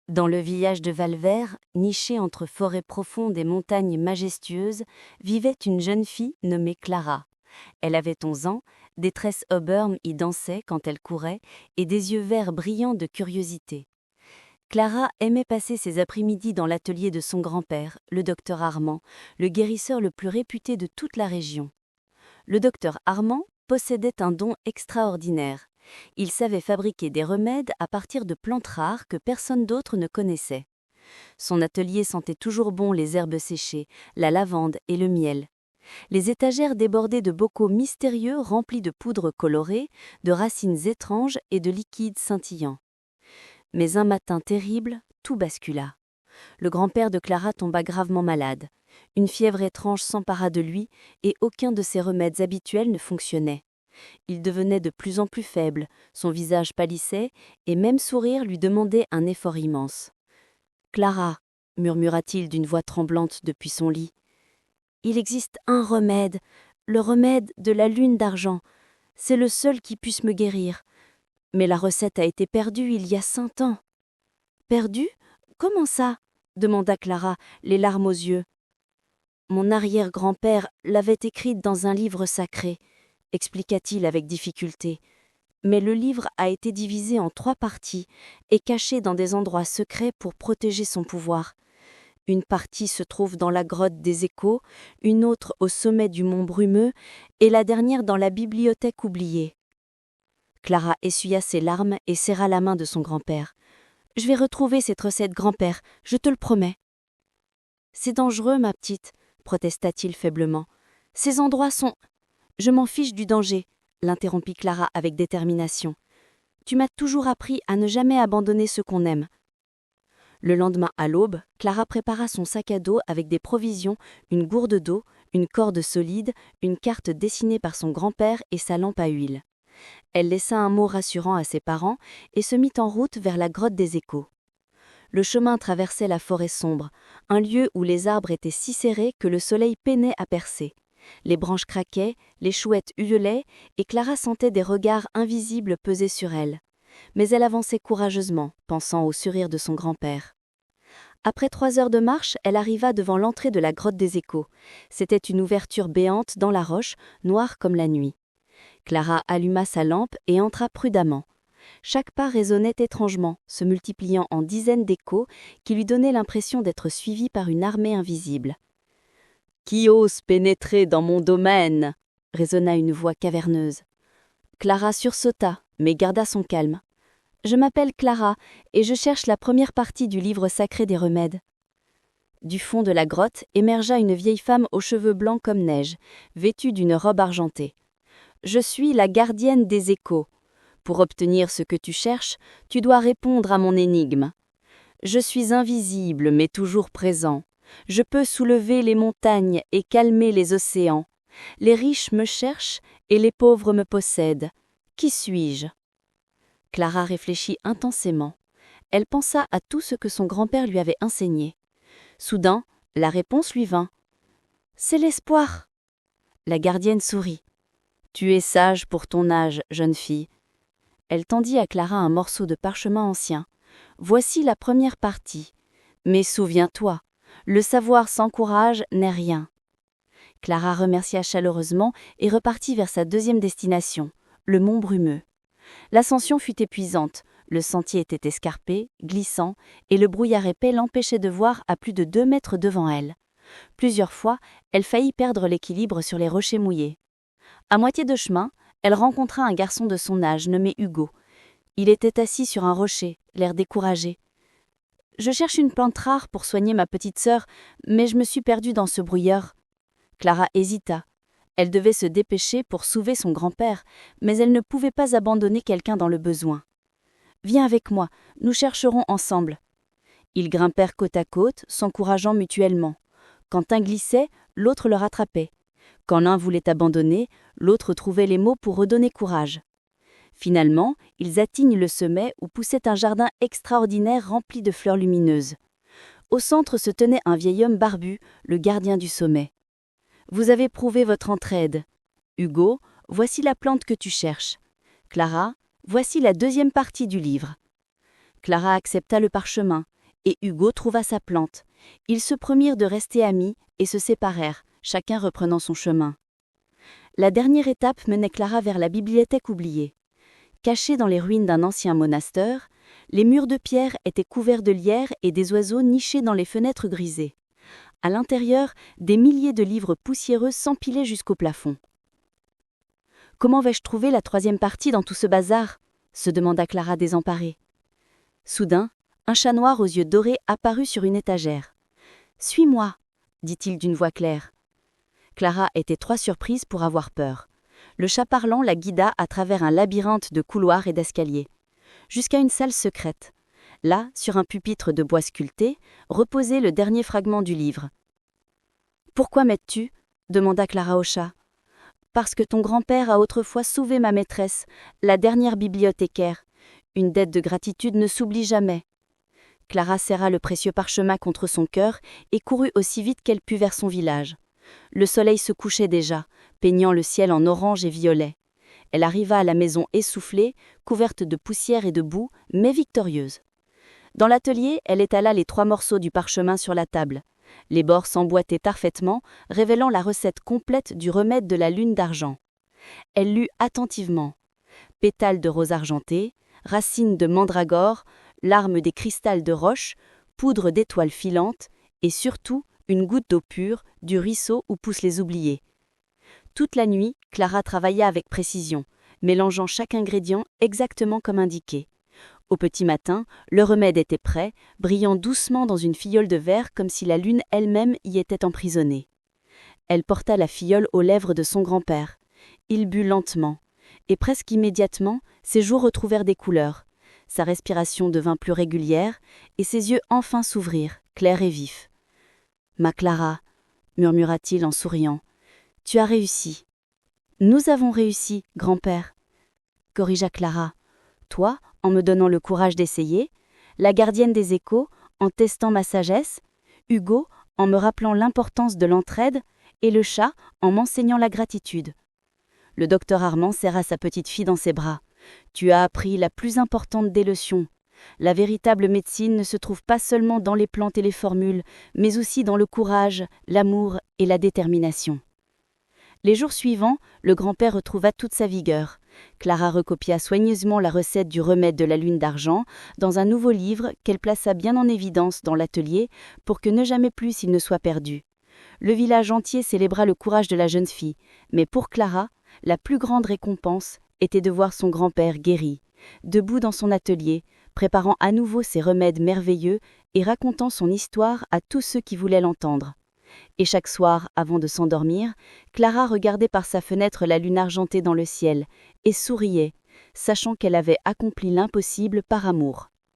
Dans le village de Valvert, niché entre forêts profondes et montagnes majestueuses, vivait une jeune fille nommée Clara. Elle avait 11 ans, des tresses auburn y dansaient quand elle courait et des yeux verts brillants de curiosité. Clara aimait passer ses après-midi dans l'atelier de son grand-père, le docteur Armand, le guérisseur le plus réputé de toute la région. Le docteur Armand possédait un don extraordinaire. Il savait fabriquer des remèdes à partir de plantes rares que personne d'autre ne connaissait. Son atelier sentait toujours bon les herbes séchées, la lavande et le miel. Les étagères débordaient de bocaux mystérieux remplis de poudre colorée, de racines étranges et de liquides scintillants. Mais un matin terrible, tout bascula. Le grand-père de Clara tomba gravement malade. Une fièvre étrange s'empara de lui et aucun de ses remèdes habituels ne fonctionnait. Il devenait de plus en plus faible, son visage pâlissait et même sourire lui demandait un effort immense. « Clara, murmura-t-il d'une voix tremblante depuis son lit, il existe un remède, le remède de la lune d'argent. C'est le seul qui puisse me guérir. Mais la recette a été perdue il y a 100 ans. » « Perdue ? Comment ça ?» demanda Clara, les larmes aux yeux. « Mon arrière-grand-père l'avait écrite dans un livre sacré, » expliqua-t-il avec difficulté. Mais le livre a été divisé en 3 parties et caché dans des endroits secrets pour protéger son pouvoir. Une partie se trouve dans la grotte des Échos, une autre au sommet du mont Brumeux et la dernière dans la bibliothèque oubliée. Clara essuya ses larmes et serra la main de son grand-père. « Je vais retrouver cette recette, grand-père, je te le promets. »« C'est dangereux, ma petite, » protesta-t-il faiblement. « Ces endroits sont... » « Je m'en fiche du danger, » l'interrompit Clara avec détermination. « Tu m'as toujours appris à ne jamais abandonner ceux qu'on aime. » Le lendemain à l'aube, Clara prépara son sac à dos avec des provisions, une gourde d'eau, une corde solide, une carte dessinée par son grand-père et sa lampe à huile. Elle laissa un mot rassurant à ses parents et se mit en route vers la grotte des Échos. Le chemin traversait la forêt sombre, un lieu où les arbres étaient si serrés que le soleil peinait à percer. Les branches craquaient, les chouettes hurlaient, et Clara sentait des regards invisibles peser sur elle. Mais elle avançait courageusement, pensant au sourire de son grand-père. Après 3 heures de marche, elle arriva devant l'entrée de la grotte des Échos. C'était une ouverture béante dans la roche, noire comme la nuit. Clara alluma sa lampe et entra prudemment. Chaque pas résonnait étrangement, se multipliant en dizaines d'échos qui lui donnaient l'impression d'être suivie par une armée invisible. « Qui ose pénétrer dans mon domaine ?» résonna une voix caverneuse. Clara sursauta, mais garda son calme. « Je m'appelle Clara, et je cherche la première partie du livre sacré des remèdes. » Du fond de la grotte émergea une vieille femme aux cheveux blancs comme neige, vêtue d'une robe argentée. « Je suis la gardienne des Échos. Pour obtenir ce que tu cherches, tu dois répondre à mon énigme. Je suis invisible, mais toujours présent. Je peux soulever les montagnes et calmer les océans. Les riches me cherchent et les pauvres me possèdent. Qui suis-je » Clara réfléchit intensément. Elle pensa à tout ce que son grand-père lui avait enseigné. Soudain, la réponse lui vint. « C'est l'espoir !» La gardienne sourit. « Tu es sage pour ton âge, jeune fille. » Elle tendit à Clara un morceau de parchemin ancien. « Voici la première partie. Mais souviens-toi, le savoir sans courage n'est rien. » Clara remercia chaleureusement et repartit vers sa deuxième destination, le mont Brumeux. L'ascension fut épuisante, le sentier était escarpé, glissant, et le brouillard épais l'empêchait de voir à plus de 2 mètres devant elle. Plusieurs fois, elle faillit perdre l'équilibre sur les rochers mouillés. À moitié de chemin, elle rencontra un garçon de son âge nommé Hugo. Il était assis sur un rocher, l'air découragé. « Je cherche une plante rare pour soigner ma petite sœur, mais je me suis perdue dans ce brouillard. » Clara hésita. Elle devait se dépêcher pour sauver son grand-père, mais elle ne pouvait pas abandonner quelqu'un dans le besoin. « Viens avec moi, nous chercherons ensemble. » Ils grimpèrent côte à côte, s'encourageant mutuellement. Quand un glissait, l'autre le rattrapait. Quand l'un voulait abandonner, l'autre trouvait les mots pour redonner courage. Finalement, ils atteignent le sommet où poussait un jardin extraordinaire rempli de fleurs lumineuses. Au centre se tenait un vieil homme barbu, le gardien du sommet. « Vous avez prouvé votre entraide. Hugo, voici la plante que tu cherches. Clara, voici la deuxième partie du livre. » Clara accepta le parchemin, et Hugo trouva sa plante. Ils se promirent de rester amis et se séparèrent, chacun reprenant son chemin. La dernière étape menait Clara vers la bibliothèque oubliée. Cachée dans les ruines d'un ancien monastère, les murs de pierre étaient couverts de lierre et des oiseaux nichés dans les fenêtres grisées. À l'intérieur, des milliers de livres poussiéreux s'empilaient jusqu'au plafond. « Comment vais-je trouver la troisième partie dans tout ce bazar ?» se demanda Clara désemparée. Soudain, un chat noir aux yeux dorés apparut sur une étagère. « Suis-moi » dit-il d'une voix claire. Clara était trop surprise pour avoir peur. Le chat parlant la guida à travers un labyrinthe de couloirs et d'escaliers, jusqu'à une salle secrète. Là, sur un pupitre de bois sculpté, reposait le dernier fragment du livre. « Pourquoi m'aides-tu » demanda Clara au chat. « Parce que ton grand-père a autrefois sauvé ma maîtresse, la dernière bibliothécaire. Une dette de gratitude ne s'oublie jamais. » Clara serra le précieux parchemin contre son cœur et courut aussi vite qu'elle put vers son village. Le soleil se couchait déjà, peignant le ciel en orange et violet. Elle arriva à la maison essoufflée, couverte de poussière et de boue, mais victorieuse. Dans l'atelier, elle étala les 3 morceaux du parchemin sur la table. Les bords s'emboîtaient parfaitement, révélant la recette complète du remède de la lune d'argent. Elle lut attentivement. Pétales de rose argentée, racines de mandragore, larmes des cristals de roche, poudre d'étoiles filantes, et surtout une goutte d'eau pure du ruisseau où poussent les oubliés. Toute la nuit, Clara travailla avec précision, mélangeant chaque ingrédient exactement comme indiqué. Au petit matin, le remède était prêt, brillant doucement dans une fiole de verre comme si la lune elle-même y était emprisonnée. Elle porta la fiole aux lèvres de son grand-père. Il but lentement, et presque immédiatement, ses joues retrouvèrent des couleurs. Sa respiration devint plus régulière, et ses yeux enfin s'ouvrirent, clairs et vifs. « Ma Clara » murmura-t-il en souriant, « tu as réussi. »« Nous avons réussi, grand-père, » corrigea Clara. « Toi, en me donnant le courage d'essayer, la gardienne des échos, en testant ma sagesse, Hugo, en me rappelant l'importance de l'entraide, et le chat, en m'enseignant la gratitude. » Le docteur Armand serra sa petite fille dans ses bras. « Tu as appris la plus importante des leçons. La véritable médecine ne se trouve pas seulement dans les plantes et les formules, mais aussi dans le courage, l'amour et la détermination. » Les jours suivants, le grand-père retrouva toute sa vigueur. Clara recopia soigneusement la recette du remède de la lune d'argent dans un nouveau livre qu'elle plaça bien en évidence dans l'atelier pour que ne jamais plus il ne soit perdu. Le village entier célébra le courage de la jeune fille, mais pour Clara, la plus grande récompense était de voir son grand-père guéri, debout dans son atelier, préparant à nouveau ses remèdes merveilleux et racontant son histoire à tous ceux qui voulaient l'entendre. Et chaque soir, avant de s'endormir, Clara regardait par sa fenêtre la lune argentée dans le ciel et souriait, sachant qu'elle avait accompli l'impossible par amour.